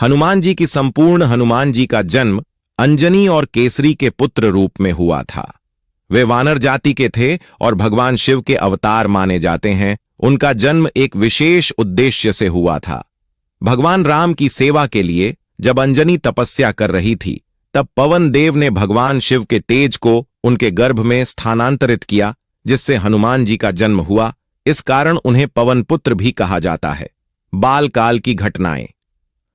हनुमान जी की संपूर्ण हनुमान जी का जन्म अंजनी और केसरी के पुत्र रूप में हुआ था। वे वानर जाति के थे और भगवान शिव के अवतार माने जाते हैं। उनका जन्म एक विशेष उद्देश्य से हुआ था। भगवान राम की सेवा के लिए जब अंजनी तपस्या कर रही थी, तब पवन देव ने भगवान शिव के तेज को उनके गर्भ में स्थानांतरित किया, जिससे हनुमान जी का जन्म हुआ। इस कारण उन्हें पवन पुत्र भी कहा जाता है। बाल काल की घटनाएं।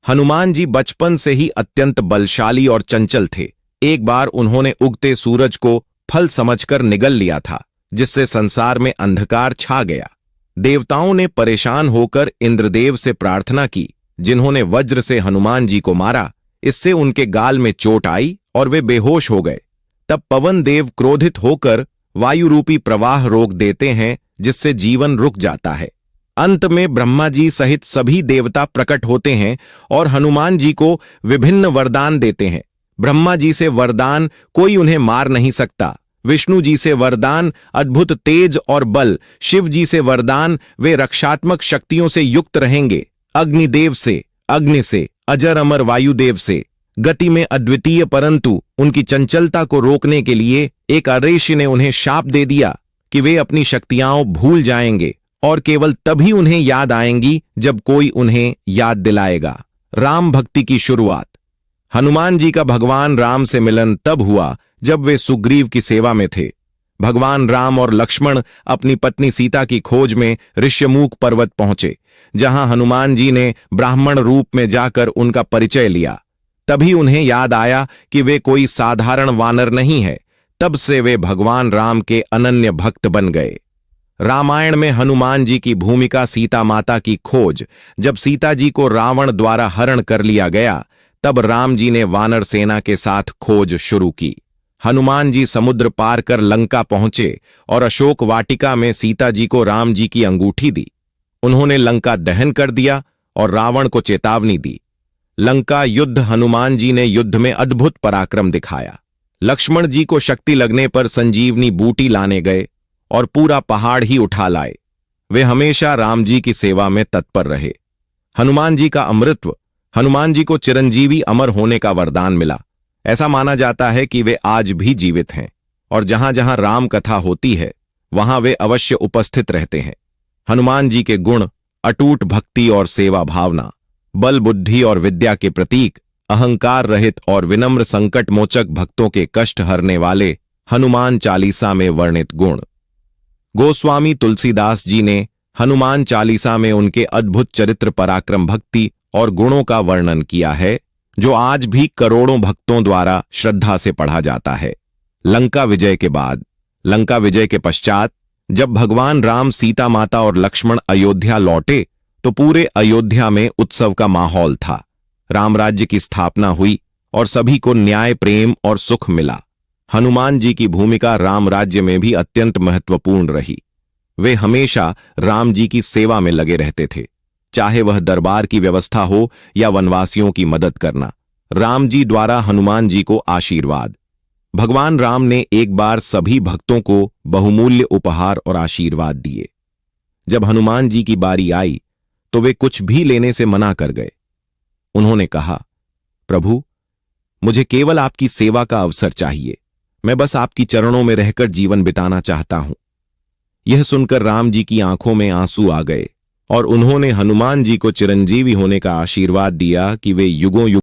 हनुमान जी बचपन से ही अत्यंत बलशाली और चंचल थे। एक बार उन्होंने उगते सूरज को फल समझकर निगल लिया था, जिससे संसार में अंधकार छा गया। देवताओं ने परेशान होकर इंद्रदेव से प्रार्थना की, जिन्होंने वज्र से हनुमान जी को मारा। इससे उनके गाल में चोट आई और वे बेहोश हो गए। तब पवन देव क्रोधित होकर वायु रूपी प्रवाह रोक देते हैं, जिससे जीवन रुक जाता है। अंत में ब्रह्मा जी सहित सभी देवता प्रकट होते हैं और हनुमान जी को विभिन्न वरदान देते हैं। ब्रह्मा जी से वरदान कोई उन्हें मार नहीं सकता, विष्णु जी से वरदान अद्भुत तेज और बल, शिव जी से वरदान वे रक्षात्मक शक्तियों से युक्त रहेंगे, अग्निदेव से अग्नि से, अजर अमर वायुदेव से गति में अद्वितीय, परंतु उनकी चंचलता को रोकने के लिए एक ऋषि ने उन्हें शाप दे दिया कि वे अपनी शक्तियां भूल जाएंगे और केवल तभी उन्हें याद आएंगी जब कोई उन्हें याद दिलाएगा। राम भक्ति की शुरुआत। हनुमान जी का भगवान राम से मिलन तब हुआ जब वे सुग्रीव की सेवा में थे। भगवान राम और लक्ष्मण अपनी पत्नी सीता की खोज में ऋष्यमूक पर्वत पहुंचे, जहां हनुमान जी ने ब्राह्मण रूप में जाकर उनका परिचय लिया। तभी उन्हें याद आया कि वे कोई साधारण वानर नहीं है। तब से वे भगवान राम के अनन्य भक्त बन गए। रामायण में हनुमान जी की भूमिका सीता माता की खोज। जब सीता जी को रावण द्वारा हरण कर लिया गया, तब राम जी ने वानर सेना के साथ खोज शुरू की। हनुमान जी समुद्र पार कर लंका पहुंचे और अशोक वाटिका में सीता जी को राम जी की अंगूठी दी। उन्होंने लंका दहन कर दिया और रावण को चेतावनी दी। लंका युद्ध। हनुमान जी ने युद्ध में अद्भुत पराक्रम दिखाया। लक्ष्मण जी को शक्ति लगने पर संजीवनी बूटी लाने गए और पूरा पहाड़ ही उठा लाए। वे हमेशा राम जी की सेवा में तत्पर रहे। हनुमान जी का अमृतत्व। हनुमान जी को चिरंजीवी अमर होने का वरदान मिला। ऐसा माना जाता है कि वे आज भी जीवित हैं और जहां जहां राम कथा होती है, वहां वे अवश्य उपस्थित रहते हैं। हनुमान जी के गुण: अटूट भक्ति और सेवा भावना, बल बुद्धि और विद्या के प्रतीक, अहंकार रहित और विनम्र, संकट मोचक, भक्तों के कष्ट हरने वाले। हनुमान चालीसा में वर्णित गुण। गोस्वामी तुलसीदास जी ने हनुमान चालीसा में उनके अद्भुत चरित्र, पराक्रम, भक्ति और गुणों का वर्णन किया है, जो आज भी करोड़ों भक्तों द्वारा श्रद्धा से पढ़ा जाता है। लंका विजय के बाद। लंका विजय के पश्चात जब भगवान राम, सीता माता और लक्ष्मण अयोध्या लौटे, तो पूरे अयोध्या में उत्सव का माहौल था। रामराज्य की स्थापना हुई और सभी को न्याय, प्रेम और सुख मिला। हनुमान जी की भूमिका राम राज्य में भी अत्यंत महत्वपूर्ण रही। वे हमेशा राम जी की सेवा में लगे रहते थे, चाहे वह दरबार की व्यवस्था हो या वनवासियों की मदद करना। राम जी द्वारा हनुमान जी को आशीर्वाद। भगवान राम ने एक बार सभी भक्तों को बहुमूल्य उपहार और आशीर्वाद दिए। जब हनुमान जी की बारी आई, तो वे कुछ भी लेने से मना कर गए। उन्होंने कहा, प्रभु, मुझे केवल आपकी सेवा का अवसर चाहिए। मैं बस आपकी चरणों में रहकर जीवन बिताना चाहता हूं। यह सुनकर राम जी की आंखों में आंसू आ गए और उन्होंने हनुमान जी को चिरंजीवी होने का आशीर्वाद दिया कि वे युगों युग